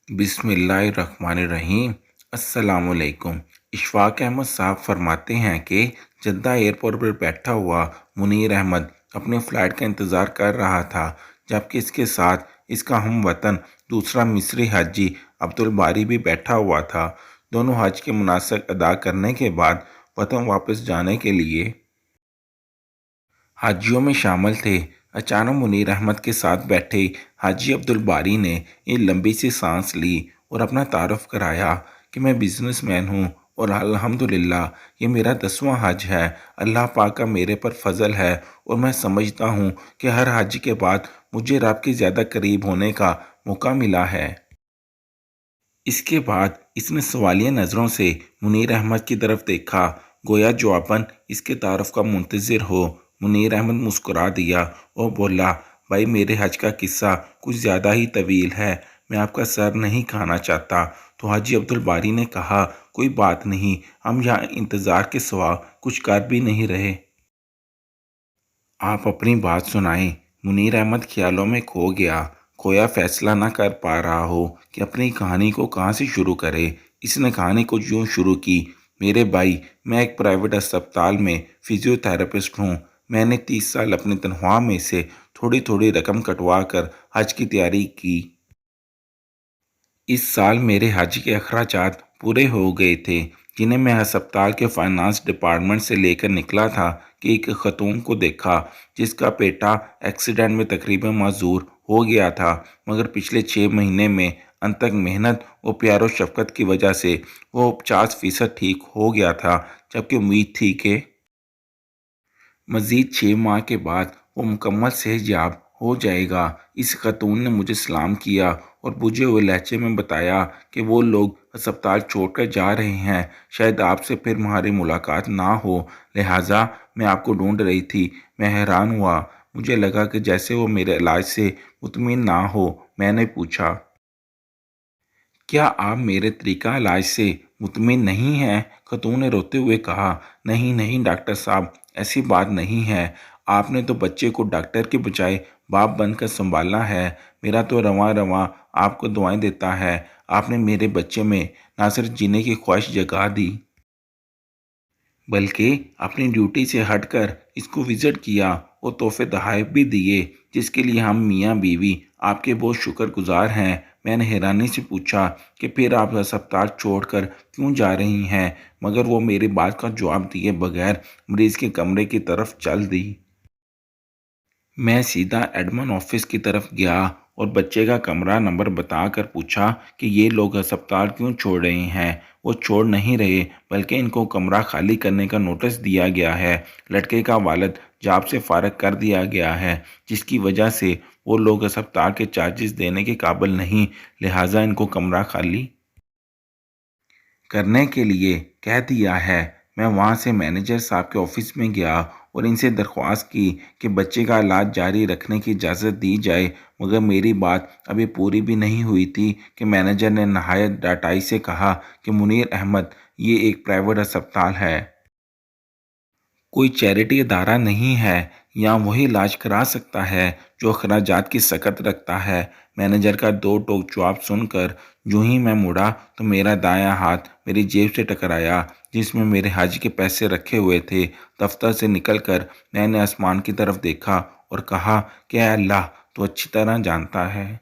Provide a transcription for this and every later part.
बिस्मिल्लाहिर्रहमानिर्रहीम। अस्सलाम वालेकुम। इशफाक अहमद साहब फरमाते हैं कि जद्दा एयरपोर्ट पर बैठा हुआ मुनीर अहमद अपनी फ़्लाइट का इंतज़ार कर रहा था, जबकि इसके साथ इसका हम वतन दूसरा मिस्री हाजी अब्दुल बारी भी बैठा हुआ था। दोनों हज के मुनासिक अदा करने के बाद वतन वापस जाने के लिए हाजियों में शामिल थे। अचानक मुनीर अहमद के साथ बैठे हाजी अब्दुल बारी ने एक लंबी सी सांस ली और अपना तारुफ कराया कि मैं बिजनेसमैन हूँ और अल्हम्दुलिल्लाह ये मेरा 10वां हज है। अल्लाह पाक का मेरे पर फजल है और मैं समझता हूँ कि हर हज के बाद मुझे रब के ज़्यादा करीब होने का मौका मिला है। इसके बाद इसने सवालिया नज़रों से मुनीर अहमद की तरफ देखा, गोया जवाबन इसके तारुफ का मुंतज़िर हो। मुनीर अहमद मुस्कुरा दिया और बोला, भाई मेरे हज का किस्सा कुछ ज़्यादा ही तवील है, मैं आपका सर नहीं खाना चाहता। तो हाजी अब्दुल बारी ने कहा, कोई बात नहीं, हम यहाँ इंतज़ार के सिवा कुछ कर भी नहीं रहे। आप अपनी बात सुनाएं। मुनीर अहमद ख्यालों में खो गया, खोया फैसला न कर पा रहा हो कि अपनी कहानी को कहाँ से शुरू करे। इसने कहानी को यूँ शुरू की, मेरे भाई, मैं एक प्राइवेट अस्पताल में फिजियोथेरेपिस्ट हूँ। मैंने 30 साल अपनी तनख्वाह में से थोड़ी थोड़ी रकम कटवा कर हज की तैयारी की। इस साल मेरे हज के अखराजात पूरे हो गए थे, जिन्हें मैं अस्पताल के फाइनेंस डिपार्टमेंट से लेकर निकला था कि एक खतून को देखा जिसका बेटा एक्सीडेंट में तकरीबन माजूर हो गया था, मगर पिछले 6 महीने में अनथक मेहनत और प्यार शफकत की वजह से वो 50% ठीक हो गया था, जबकि उम्मीद थी कि मज़ीद 6 माह के बाद वो मुकम्मल सेहतयाब हो जाएगा। इस खातून ने मुझे सलाम किया और बुझे हुए लहजे में बताया कि वो लोग अस्पताल छोड़कर जा रहे हैं, शायद आपसे फिर हमारी मुलाकात ना हो, लिहाजा मैं आपको ढूंढ रही थी। मैं हैरान हुआ, मुझे लगा कि जैसे वो मेरे इलाज से मुतमिन ना हो। मैंने पूछा, क्या आप मेरे तरीका इलाज से मुतमिन नहीं हैं? खतून ने रोते हुए कहा, नहीं नहीं डॉक्टर साहब, ऐसी बात नहीं है। आपने तो बच्चे को डॉक्टर के बजाय बाप बनकर संभालना है। मेरा तो रवां रवां आपको दुआएं देता है। आपने मेरे बच्चे में ना सिर्फ जीने की ख्वाहिश जगा दी, बल्कि अपनी ड्यूटी से हटकर इसको विज़िट किया और तोहफे तोहफ़े भी दिए, जिसके लिए हम मियाँ बीवी आपके बहुत शुक्रगुजार हैं। मैंने हैरानी से पूछा कि फिर आप अस्पताल छोड़कर क्यों जा रही हैं, मगर वो मेरी बात का जवाब दिए बगैर मरीज़ के कमरे की तरफ चल दी। मैं सीधा एडमिन ऑफिस की तरफ गया और बच्चे का कमरा नंबर बताकर पूछा कि ये लोग अस्पताल क्यों छोड़ रहे हैं। वो छोड़ नहीं रहे, बल्कि इनको कमरा खाली करने का नोटिस दिया गया है। लड़के का वालिद जॉब से फारग कर दिया गया है, जिसकी वजह से वो लोग अस्पताल के चार्जेस देने के काबिल नहीं, लिहाजा इनको कमरा खाली करने के लिए कह दिया है। मैं वहाँ से मैनेजर साहब के ऑफिस में गया और इनसे दरख्वास्त की कि बच्चे का इलाज जारी रखने की इजाज़त दी जाए, मगर मेरी बात अभी पूरी भी नहीं हुई थी कि मैनेजर ने नहायत डाटाई से कहा कि मुनीर अहमद, ये एक प्राइवेट अस्पताल है, कोई चैरिटी इदारा नहीं है। यहाँ वही इलाज करा सकता है जो अखराजात की सकत रखता है। मैनेजर का दो टोक जवाब सुनकर यूं ही मैं मुड़ा तो मेरा दायां हाथ मेरी जेब से टकराया, जिसमें मेरे हज के पैसे रखे हुए थे। दफ्तर से निकलकर मैंने आसमान की तरफ देखा और कहा कि ऐ अल्लाह, तो अच्छी तरह जानता है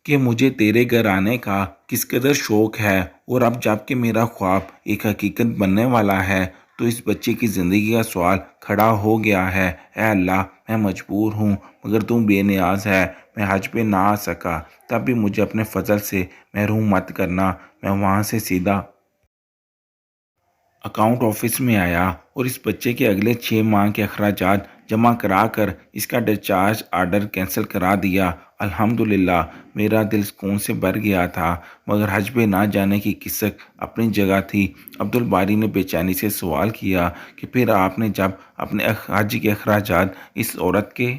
कि मुझे तेरे घर आने का किस कदर शौक़ है, और अब जबकि मेरा ख्वाब एक हकीकत बनने वाला है, तो इस बच्चे की ज़िंदगी का सवाल खड़ा हो गया है। ऐ अल्लाह, मैं मजबूर हूँ, मगर तू बेनियाज है। मैं हज पे ना आ सका, तब भी मुझे अपने फजल से महरूम मत करना। मैं वहाँ से सीधा अकाउंट ऑफिस में आया और इस बच्चे के अगले 6 माह के अखराजात जमा करा कर इसका डिस्चार्ज आर्डर कैंसिल करा दिया। अल्हम्दुलिल्लाह, मेरा दिल सुकून से भर गया था, मगर हज पे ना जाने की किस्सक अपनी जगह थी। अब्दुल बारी ने बेचैनी से सवाल किया कि फिर आपने जब अपने हज के अखराजात इस औरत के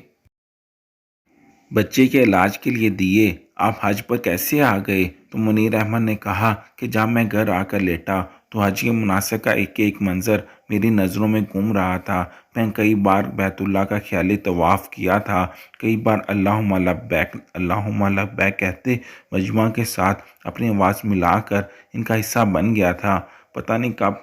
बच्चे के इलाज के लिए दिए, आप हज पर कैसे आ गए? तो मुनीर अहमद ने कहा कि जब मैं घर आकर लेटा تو حج کے مناسک کا ایک ایک منظر میری نظروں میں گھوم رہا تھا۔ میں کئی بار بیت اللہ کا خیالی طواف کیا تھا، کئی بار اللہم لبیک اللہم لبیک کہتے مجمع کے ساتھ اپنی آواز ملا کر ان کا حصہ بن گیا تھا۔ پتہ نہیں کب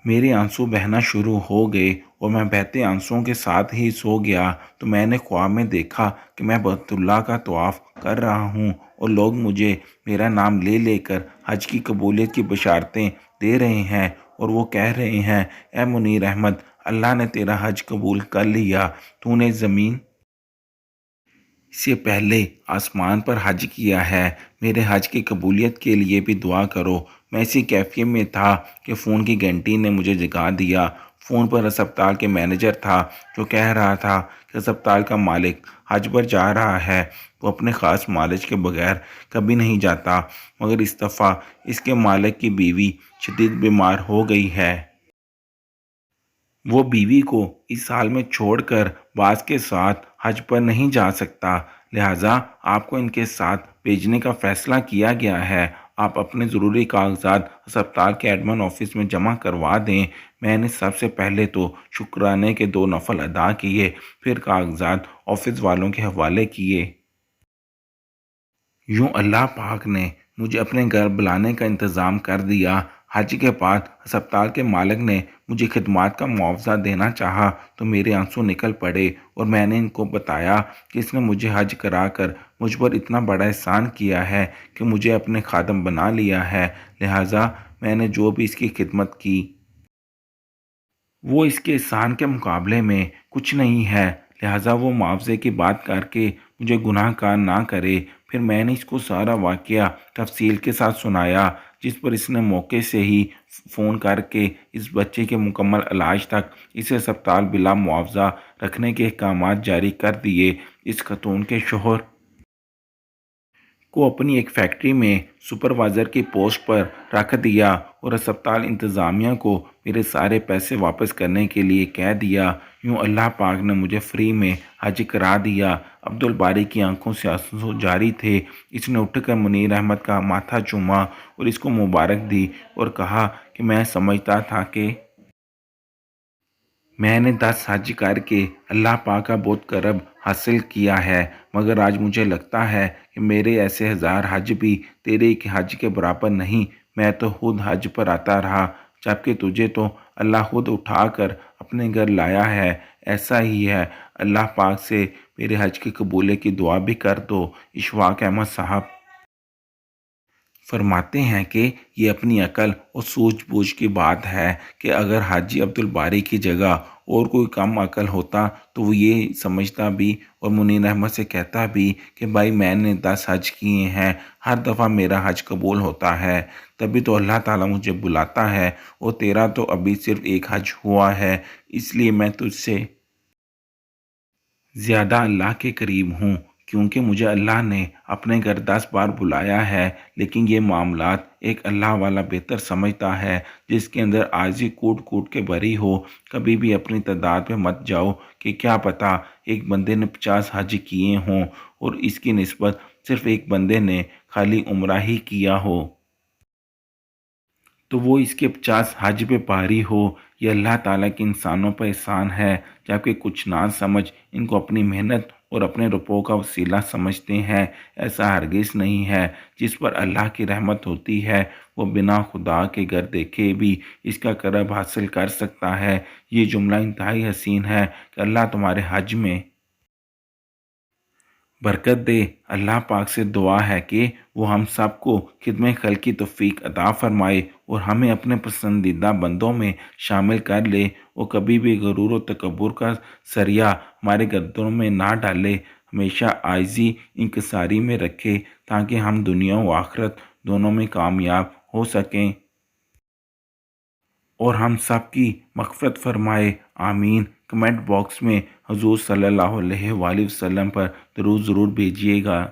میرے آنسو بہنا شروع ہو گئے اور میں بہتے آنسوؤں کے ساتھ ہی سو گیا۔ تو میں نے خواب میں دیکھا کہ میں بیت اللہ کا طواف کر رہا ہوں اور لوگ مجھے میرا نام لے لے کر حج کی قبولیت کی بشارتیں دے رہے ہیں، اور وہ کہہ رہے ہیں اے منیر احمد، اللہ نے تیرا حج قبول کر لیا، تو نے زمین سے پہلے آسمان پر حج کیا ہے، میرے حج کی قبولیت کے لیے بھی دعا کرو۔ میں اسی کیفیت میں تھا کہ فون کی گھنٹی نے مجھے جگا دیا۔ فون پر ہسپتال کے مینیجر تھا جو کہہ رہا تھا کہ ہسپتال کا مالک حج پر جا رہا ہے۔ وہ اپنے خاص معالج کے بغیر کبھی نہیں جاتا، مگر اس دفعہ اس کے مالک کی بیوی شدید بیمار ہو گئی ہے۔ وہ بیوی کو اس حال میں چھوڑ کر باز کے ساتھ حج پر نہیں جا سکتا، لہٰذا آپ کو ان کے ساتھ بھیجنے کا فیصلہ کیا گیا ہے۔ آپ اپنے ضروری کاغذات ہسپتال کے ایڈمن آفس میں جمع کروا دیں۔ میں نے سب سے پہلے تو شکرانے کے 2 نفل ادا کیے، پھر کاغذات آفس والوں کے حوالے کیے۔ یوں اللہ پاک نے مجھے اپنے گھر بلانے کا انتظام کر دیا۔ حج کے بعد ہسپتال کے مالک نے مجھے خدمات کا معاوضہ دینا چاہا تو میرے آنسو نکل پڑے، اور میں نے ان کو بتایا کہ اس نے مجھے حج کرا کر مجھ پر اتنا بڑا احسان کیا ہے کہ مجھے اپنے خادم بنا لیا ہے، لہٰذا میں نے جو بھی اس کی خدمت کی وہ اس کے احسان کے مقابلے میں کچھ نہیں ہے، لہٰذا وہ معاوضے کی بات کر کے مجھے گناہ گار نہ کرے۔ پھر میں نے اس کو سارا واقعہ تفصیل کے ساتھ سنایا، جس پر اس نے موقع سے ہی فون کر کے اس بچے کے مکمل علاج تک اسے ہسپتال بلا معاوضہ رکھنے کے احکامات جاری کر دیے۔ اس خاتون کے شوہر کو اپنی ایک فیکٹری میں سپروائزر کی پوسٹ پر رکھ دیا اور ہسپتال انتظامیہ کو میرے سارے پیسے واپس کرنے کے لیے کہہ دیا۔ یوں اللہ پاک نے مجھے فری میں حج کرا دیا۔ عبدالباری کی آنکھوں سے آنسو جاری تھے۔ اس نے اٹھ کر منیر احمد کا ماتھا چوما اور اس کو مبارک دی اور کہا کہ میں سمجھتا تھا کہ میں نے 10 حج کر کے اللہ پاک کا بہت قرب حاصل کیا ہے، مگر آج مجھے لگتا ہے کہ میرے ایسے 1000 حج بھی تیرے ایک حج کے برابر نہیں۔ میں تو خود حج پر آتا رہا، جبکہ تجھے تو اللہ خود اٹھا کر اپنے گھر لایا ہے۔ ایسا ہی ہے، اللہ پاک سے میرے حج کی قبولیت کی دعا بھی کر دو۔ اشفاق احمد صاحب فرماتے ہیں کہ یہ اپنی عقل اور سوجھ بوجھ کی بات ہے کہ اگر حاجی عبدالباری کی جگہ اور کوئی کم عقل ہوتا تو وہ یہ سمجھتا بھی اور منیر احمد سے کہتا بھی کہ بھائی میں نے 10 حج کیے ہیں، ہر دفعہ میرا حج قبول ہوتا ہے، تبھی تو اللہ تعالیٰ مجھے بلاتا ہے، اور تیرا تو ابھی صرف ایک حج ہوا ہے، اس لیے میں تجھ سے زیادہ اللہ کے قریب ہوں، کیونکہ مجھے اللہ نے اپنے گھر 10 بار بلایا ہے۔ لیکن یہ معاملات ایک اللہ والا بہتر سمجھتا ہے، جس کے اندر عاجزی کوٹ کوٹ کے بھری ہو۔ کبھی بھی اپنی تعداد پہ مت جاؤ کہ کیا پتہ ایک بندے نے 50 حج کیے ہوں اور اس کی نسبت صرف ایک بندے نے خالی عمرہ ہی کیا ہو، تو وہ اس کے 50 حج پہ بھاری ہو۔ یہ اللہ تعالیٰ کی انسانوں پر احسان ہے، جبکہ کچھ نہ سمجھ ان کو اپنی محنت اور اپنے روپوں کا وسیلہ سمجھتے ہیں۔ ایسا ہرگز نہیں ہے۔ جس پر اللہ کی رحمت ہوتی ہے وہ بنا خدا کے گھر دیکھے بھی اس کا قرب حاصل کر سکتا ہے۔ یہ جملہ انتہائی حسین ہے کہ اللہ تمہارے حج میں برکت دے۔ اللہ پاک سے دعا ہے کہ وہ ہم سب کو خدمت خلق کی توفیق عطا فرمائے اور ہمیں اپنے پسندیدہ بندوں میں شامل کر لے، اور کبھی بھی غرور و تکبر کا سریہ ہمارے گردنوں میں نہ ڈالے، ہمیشہ عاجزی انکساری میں رکھے تاکہ ہم دنیا و آخرت دونوں میں کامیاب ہو سکیں، اور ہم سب کی مغفرت فرمائے، آمین۔ کمنٹ باکس میں حضور صلی اللہ علیہ وآلہ وسلم پر درود ضرور بھیجیے گا۔